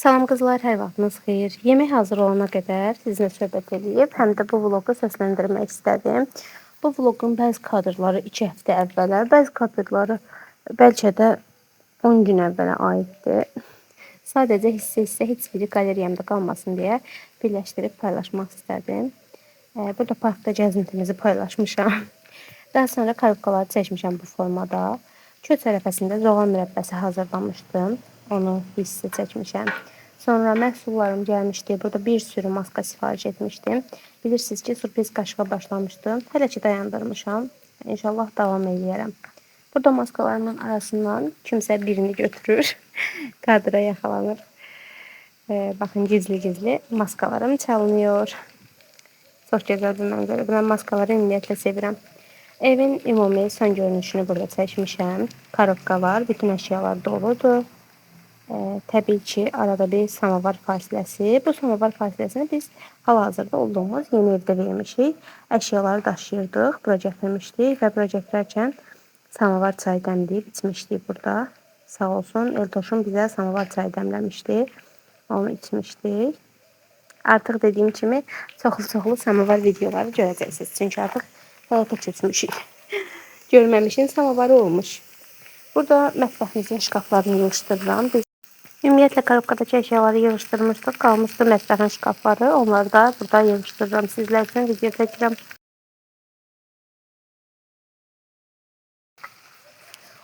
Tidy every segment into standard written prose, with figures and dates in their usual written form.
Salam qızlar, hər vaxtınız xeyir. Yemək hazır olana qədər sizinlə söhbət edib, həm də bu vloqu səsləndirmək istədim. Bu vloqun bəzi kadrları 2 həftə əvvələ, bəzi kadrları bəlkə də 10 gün əvvələ aiddir. Sadəcə hissə-hissə heç biri qalereyamda qalmasın deyə birləşdirib paylaşmaq istədim. Burada parkda gəzintimizi paylaşmışam. Daha sonra karobkaları çəkmişəm bu formada. Köç ərəfəsində zoğal mürəbbəsi hazırlamışdım. Onu hissə çəkmişəm. Sonra məhsullarım gəlmişdi. Burada bir sürü maska sifariş etmişdim. Bilirsiniz ki, sürpriz qaşığa başlamışdım. Hələ ki dayandırmışam. İnşallah davam eləyərəm. Burada maskalarımın arasından kimsə birini götürür. Kadra yaxalanır. Baxın, gizli-gizli maskalarım çalınıyor. Çox gözəldir mənə görə. Mən maskaları ümumiyyətlə sevirəm. Evin ümumi son görünüşünü burada çəkmişəm. Karobkalar, bütün əşyalar doludur. Təbii ki, arada bir samovar fasiləsi. Bu samovar fasiləsini biz hal-hazırda olduğumuz yeni evdə vermişik. Əşyaları daşıyırdıq, bura gətirmişdik və bura gətirərkən samovar çayı dəmləyib içmişdik burada. Sağ olsun, Eltoşum bizə samovar çayı dəmləmişdi. Onu içmişdik. Artıq dediyim kimi çoxlu samovar videoları görəcəksiniz. Çünki artıq həyata keçmişik. Görməmişin samovarı olmuş. Burada mətbəximizin şkaflarını yığışdırıram. Biz ümumiyyətlə karobkadakı əşyaları yığışdırmışdıq. Qalmışdı mətbəxin şkafları. Onları da burada yığışdırıram. Sizlər üçün video çəkirəm.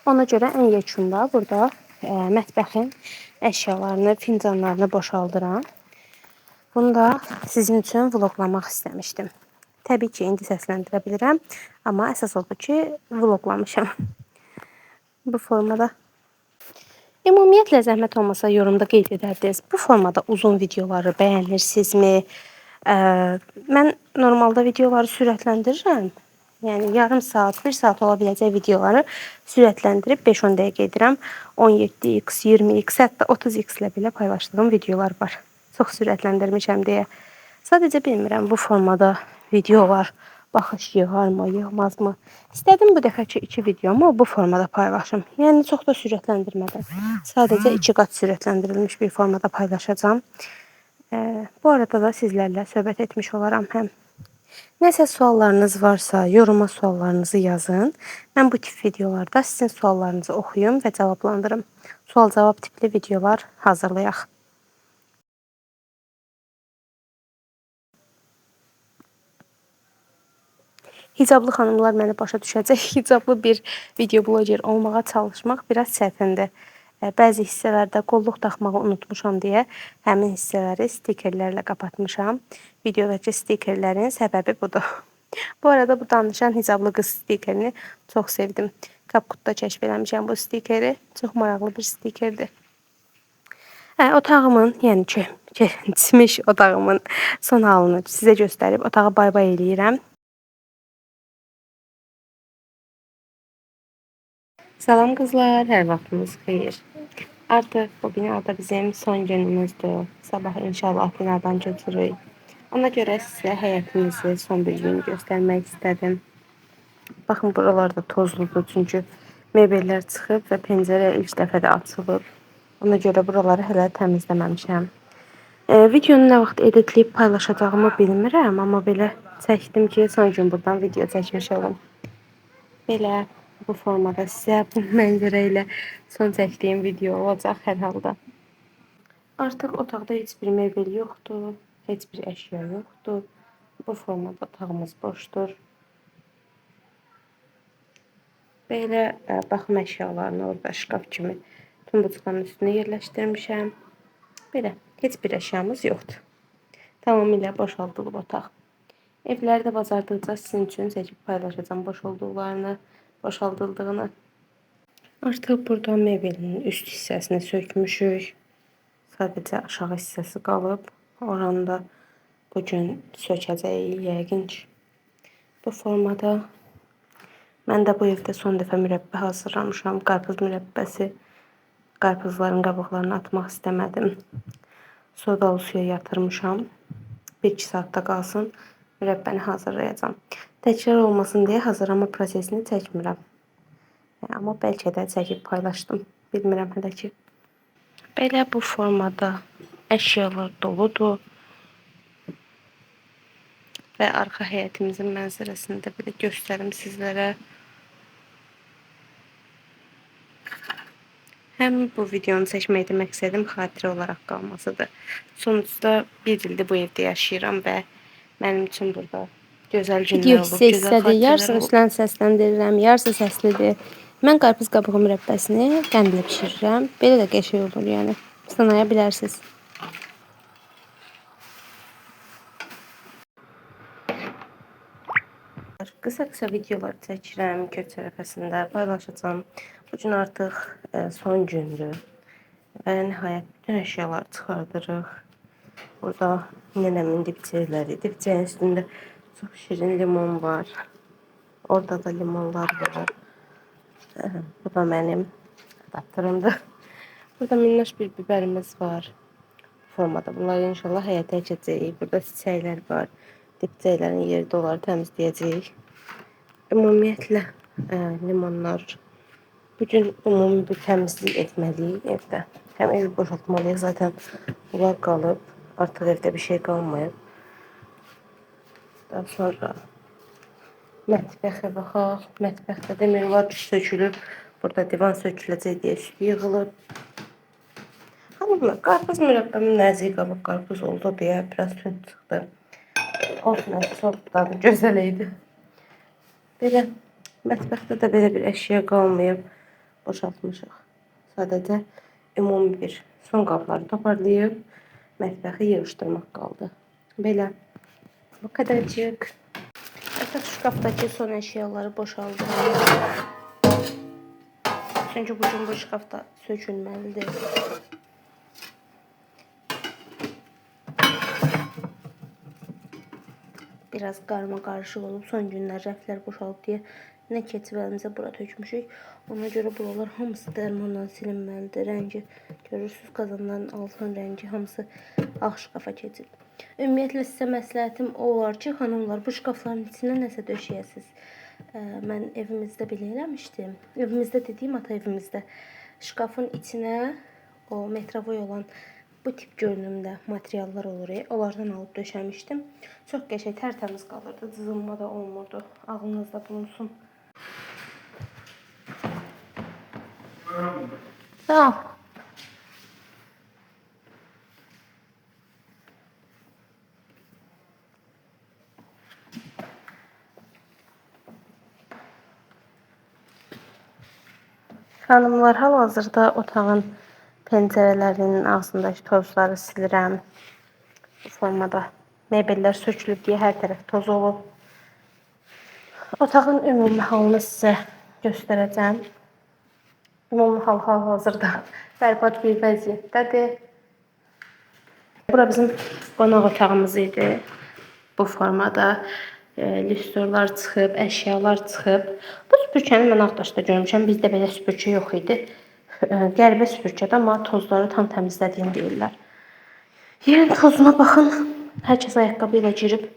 Ona görə ən yekunda burada mətbəxin əşyalarını, fincanlarını boşaldıram. Bunu da sizin üçün vloqlamaq istəmişdim. Təbii ki, indi səsləndirə bilirəm. Amma əsas oldu ki, vloqlamışam. Bu formada. Ümumiyyətlə zəhmət olmasa yorumda qeyd edərdiniz. Bu formada uzun videoları bəyənirsinizmi? Mən normalda videoları sürətləndirirəm. Yəni yarım saat, 1 saat ola biləcək videoları sürətləndirib 5-10 dəqiqə edirəm. 17x, 20x, hətta 30x ilə belə paylaşdığım videolar var. Çox sürətləndirmişəm deyə. Sadəcə bilmirəm bu formada videolar baxış yığarmı, yığmazmı? İstədim bu dəfəki 2 videomu bu formada paylaşım. Yəni çox da sürətləndirmədən. Sadəcə 2 qat sürətləndirilmiş bir formada paylaşacağım. Bu arada da sizlərlə söhbət etmiş olaram həm. Nəsə suallarınız varsa, yoruma suallarınızı yazın. Mən bu tip videolarda sizin suallarınızı oxuyum və cavablandırım. Sual-cavab tipli videolar hazırlayaq. Hicablı xanımlar məni başa düşəcək. Hicablı bir video bloger olmağa çalışmaq biraz çətindir. Bəzi hissələrdə qolluq taxmağı unutmuşam deyə həmin hissələri stikerlərlə kapatmışam. Videodakı stikerlərin səbəbi budur. Bu arada bu danışan hicablı qız stikerini çox sevdim. CapCut'da kəşf eləmişəm bu stikeri. Çox maraqlı bir stikerdir. Otağımın, yəni keçmiş otağımın son halını sizə göstərib otağa bay-bay eləyirəm. Salam qızlar, hər vaxtınız xeyir. Artıq bu binada bizim son günümüzdür. Sabah inşallah binadan köçürük. Ona görə sizə həyətimizi son bir gün göstərmək istədim. Baxın, buralarda tozludur çünki mebellər çıxıb və pəncərə ilk dəfə də açılıb. Ona görə buraları hələ təmizləməmişəm. Videonu nə vaxt editləyib paylaşacağımı bilmirəm, amma belə çəkdim ki, son gün buradan video çəkmiş olum. Belə bu formada sizə bu mənzərə ilə son çəkdiyim video olacaq hər halda. Artıq otaqda heç bir mebel yoxdur, heç bir əşya yoxdur. Bu formada otağımız boşdur. Belə baxım əşyalarını orada şkaf kimi tumbuçkanın üstünə yerləşdirmişəm. Belə heç bir əşyamız yoxdur. Tamamilə boşaldılıb otaq. Evləri də bacardıqca sizin üçün çəkib paylaşacağım boşaldıldığını. Artıq burada mebelin üst hissəsini sökmüşük. Sadəcə aşağı hissəsi qalıb. Oranı da bugün sökəcəyik yəqin ki. Bu formada mən də bu evdə son dəfə mürəbbə hazırlamışam. Qarpız mürəbbəsi. Qarpızların qabıqlarını atmaq istəmədim. Sodalı suya yatırmışam. 1-2 saatda qalsın. Mürəbbəni hazırlayacağam. Təkrar olmasın deyə hazırlama prosesini çəkmirəm. Amma bəlkə də çəkib paylaşdım. Bilmirəm hələ ki. Belə bu formada əşyalar doludur və arxa həyətimizin mənzərəsini də belə göstərim sizlərə. Həm bu videonu çəkməkdə məqsədim xatirə olaraq qalmasıdır. Sonuçta bir ildir bu evdə yaşayıram və mənim üçün burada gözəl günlər olub, gözəl xatirələr Yarısını olub. üstdən səsləndirirəm, yarısı səslidir. Mən qarpız qabığı mürəbbəsini qəndlə bişirirəm. Belə də qəşəng olur, yəni. Sınaya bilərsiniz. Qısa-qısa videolar çəkirəm, köç tərəfəsində paylaşacağım. Bu gün artıq son gündür və nəhayət bütün əşyaları çıxardırıq. Burada nənəmin dibçəkləri, dibçəyin üstündə çox şirin limon var. Orada da limonlar var. Bu da mənim adaptörümdür. Burada minnoş bir biberimiz var. Formada bunları inşallah həyata keçəcəyik. Burada çiçəklər var. Dibçəklərin yeri də onları təmizləyəcəyik. Ümumiyyətlə limonlar. Bugün ümumi bir təmizlik etməliyik evdə. Həm evi boşaltmalıyıq. Zaten bunlar qalıb. Artıq evdə bir şey qalmayıb. Daha sonra mətbəxə baxaq. Mətbəxdə də mirvar sökülüb. Burada divan söküləcək deyə üstü yığılıb. Hanımlar, qarpız mürəbbəmin nəzik qabıq qarpız oldu deyə biraz tünd çıxdı. Olsun, çox dadı gözəl idi. Belə mətbəxdə də belə bir əşya qalmayıb. Boşaltmışıq. Sadəcə ümumi bir son qabları toparlayıb mətbəxi yığışdırmaq qaldı. Belə bu qədərcik. Əsas şkafdakı son əşyaları boşaldıram. Çünki bugün bu şkafda sökülməlidir. Biraz qarma qarışıq olub. Son günlər rəflər boşalıb deyə nə keçib əlimizə bura tökmüşük. Ona görə buralar hamısı dərmanla silinməlidir. Rəngi görürsünüz, qazanların altın rəngi hamısı ağ şkafa keçib. Ümumiyyətlə sizə məsləhətim o var ki, xanımlar, bu şkafların içinə nəsə döşəyəsiniz. Mən evimizdə belə eləmişdim. Evimizdə dediyim ata evimizdə. Şkafın içinə o metravoy olan bu tip görünümdə materiallar olur. Onlardan alıb döşəmişdim. Çox qəşəng, tərtəmiz qalırdı. Cızılma da olmurdu. Ağlınızda bulunsun. Sağ ol. Xanımlar, hal-hazırda otağın pəncərələrinin ağzındakı tozları silirəm. Bu formada mebellər sökülüb deyə hər tərəf toz olub. Otağın ümumi halını sizə göstərəcəm. Ümumi hal hal-hazırda bərbad bir vəziyyətdədir. Bura bizim qonaq otağımız idi. Bu formada lüstrlar çıxıb, əşyalar çıxıb. Bu süpürkəni mən Ağdaşda görmüşəm. Bizdə belə süpürkə yox idi. Qəribə süpürkədir, amma tozları tam təmizlədiyini deyirlər. Yerin tozuna baxın. Hər kəs ayaqqabı ilə girib.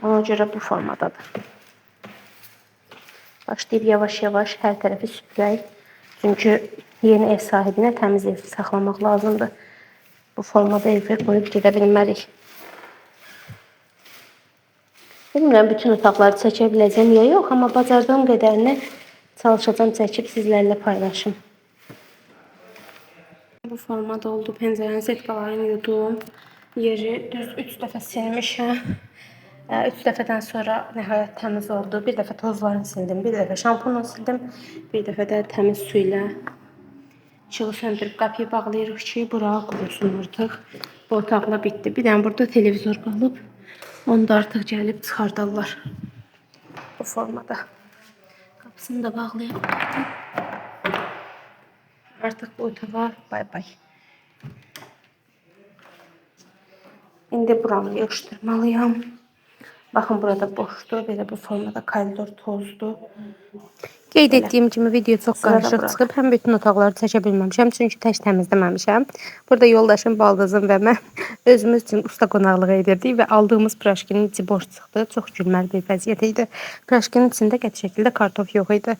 Ona görə bu formadadır. Başlayıb yavaş-yavaş hər tərəfi süpürək. Çünki yeni ev sahibinə təmiz ev saxlamaq lazımdır. Bu formada evə qoyub gedə bilmərik. Bilmirəm, bütün otaqları çəkə biləcəm ya yox, amma bacardığım qədərini çalışacağım çəkib sizlərlə paylaşım. Bu formada oldu. Pəncərənin setkalarını yudum. Yeri düz 3 dəfə silmişəm. 3 dəfədən sonra nəhayət təmiz oldu. Bir dəfə tozlarını sildim, bir dəfə şampunla sildim, bir dəfə də təmiz su ilə işığı söndürüb qapıyı bağlayırıq ki, bura qurusun artıq. Bu otaqla bitdi. Bir dənə burada televizor qalıb. Onu da artıq gəlib çıxardarlar. Bu formada. Qapısını da bağlayıb. Artıq bu otağa bay-bay. İndi buramı yığışdırmalıyam. Baxın, burada boşdur. Belə bu formada koridor tozdur. Qeyd etdiyim kimi video çox qarışıq çıxıb. Həm bütün otaqları çəkə bilməmişəm, çünki tək təmizləməmişəm. Burada yoldaşım, baldızım və mən özümüz üçün usta qonaqlığı edirdik və aldığımız praşkinin içi boş çıxdı. Çox gülməli bir vəziyyət idi. Praşkinin içində qəti şəkildə kartof yox idi.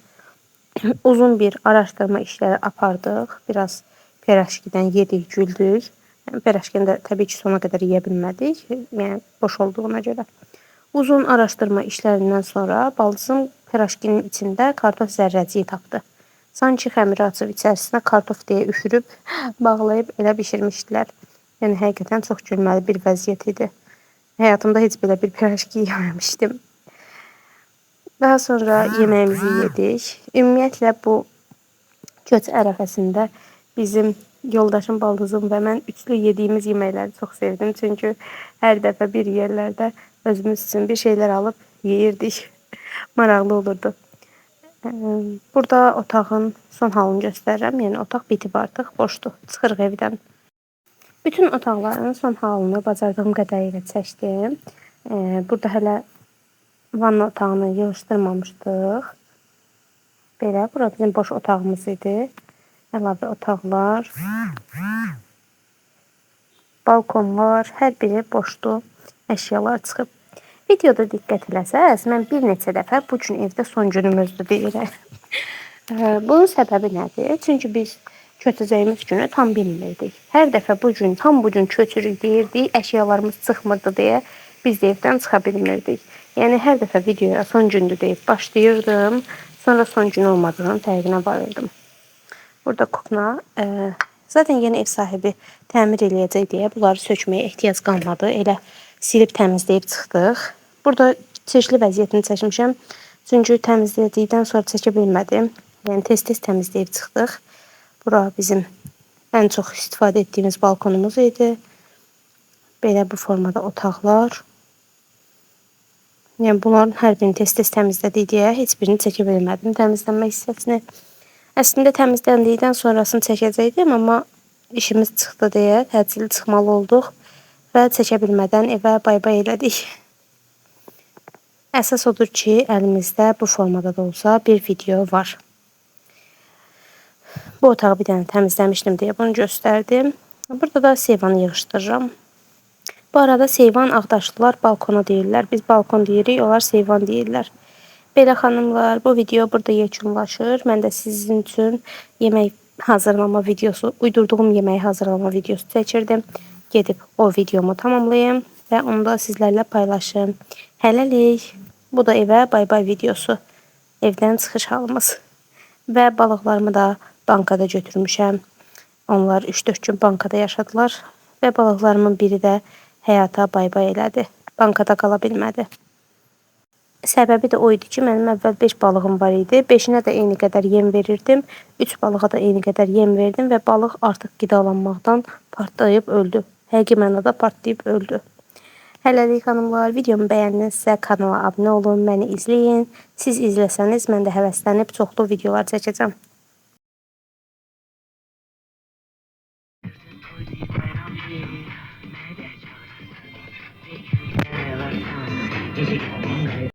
Uzun bir araşdırma işləri apardıq. Biraz piraşkidən yedik, güldük. Piraşkini də təbii ki sona qədər yeyə bilmədik. Yəni boş olduğuna görə. Uzun araşdırma işlərindən sonra baldızım piraşkinin içində kartof zərrəciyi tapdı. Sanki xəmiri açıb içərisinə kartof deyə üfürüb, bağlayıb elə bişirmişdilər. Yəni həqiqətən çox gülməli bir vəziyyət idi. Həyatımda heç belə bir piraşki yeməmişdim. Daha sonra yeməyimizi yedik. Ümumiyyətlə bu köç ərəfəsində bizim yoldaşım, baldızım və mən üçlü yediyimiz yeməkləri çox sevdim. Çünki hər dəfə bir yerlərdə özümüz üçün bir şeylər alıb yeyirdik. Maraqlı olurdu. Burada otağın son halını göstərirəm. Yəni otaq bitib artıq, boşdur. Çıxırıq evdən. Bütün otaqların son halını bacardığım qədərilə çəkdim. Burada hələ vanna otağını yığışdırmamışdıq. Belə, bura bizim boş otağımız idi. Əlavə otaqlar, balkonlar, hər biri boşdur. Əşyalar çıxıb. Videoda diqqət eləsəz, mən bir neçə dəfə bu gün evdə son günümüzdür deyirəm. Bunun səbəbi nədir? Çünki biz köçəcəyimiz günü tam bilmirdik. Hər dəfə bu gün, tam bu gün köçürük deyirdik, əşyalarımız çıxmırdı deyə biz də evdən çıxa bilmirdik. Yəni hər dəfə videoya son gündür deyib başlayırdım, sonra son gün olmadığının fərqinə varırdım. Burada kukna, zaten yeni ev sahibi təmir eləyəcək deyə bunları sökməyə ehtiyac qalmadı. Elə silib təmizləyib çıxdıq. Burada çirkli vəziyyətini çəkmişəm. Çünki təmizlədikdən sonra çəkə bilmədim. Yəni tez-tez təmizləyib çıxdıq. Bura bizim ən çox istifadə etdiyimiz balkonumuz idi. Belə bu formada otaqlar. Yəni bunların hər birini tez-tez təmizlədik deyə heç birini çəkə bilmədim təmizlənmə hissəsini. Əslində təmizləndikdən sonrasını çəkəcəkdim, amma işimiz çıxdı deyə təcili çıxmalı olduq və çəkə bilmədən evə bay-bay elədik. Əsas odur ki, əlimizdə bu formada da olsa bir video var. Bu otağı bir dənə təmizləmişdim deyə bunu göstərdim. Burada da seyvanı yığışdırıram. Bu arada seyvan Ağdaşlılar balkona deyirlər. Biz balkon deyirik, onlar seyvan deyirlər. Belə xanımlar, bu video burada yekunlaşır. Mən də sizin üçün yemək hazırlama videosu, uydurduğum yeməyi hazırlama videosu çəkirdim. Gedib o videomu tamamlayım və onu da sizlərlə paylaşım. Hələlik. Bu da evə bay-bay videosu. Evdən çıxış halımız. Və balıqlarımı da bankada götürmüşəm. Onlar 3-4 gün bankada yaşadılar. Və balıqlarımın biri də həyata bay-bay elədi. Bankada qala bilmədi. Səbəbi də o idi ki, mənim əvvəl 5 balığım var idi. 5-inə də eyni qədər yem verirdim. 3 balığa da eyni qədər yem verdim və balıq artıq qidalanmaqdan partlayıb öldü. Həqiqi mənada partlayıb öldü. Hələlik xanımlar, videomu bəyəndinizsə kanala abunə olun, məni izləyin. Siz izləsəniz, mən də həvəslənib çoxlu videolar çəkəcəm.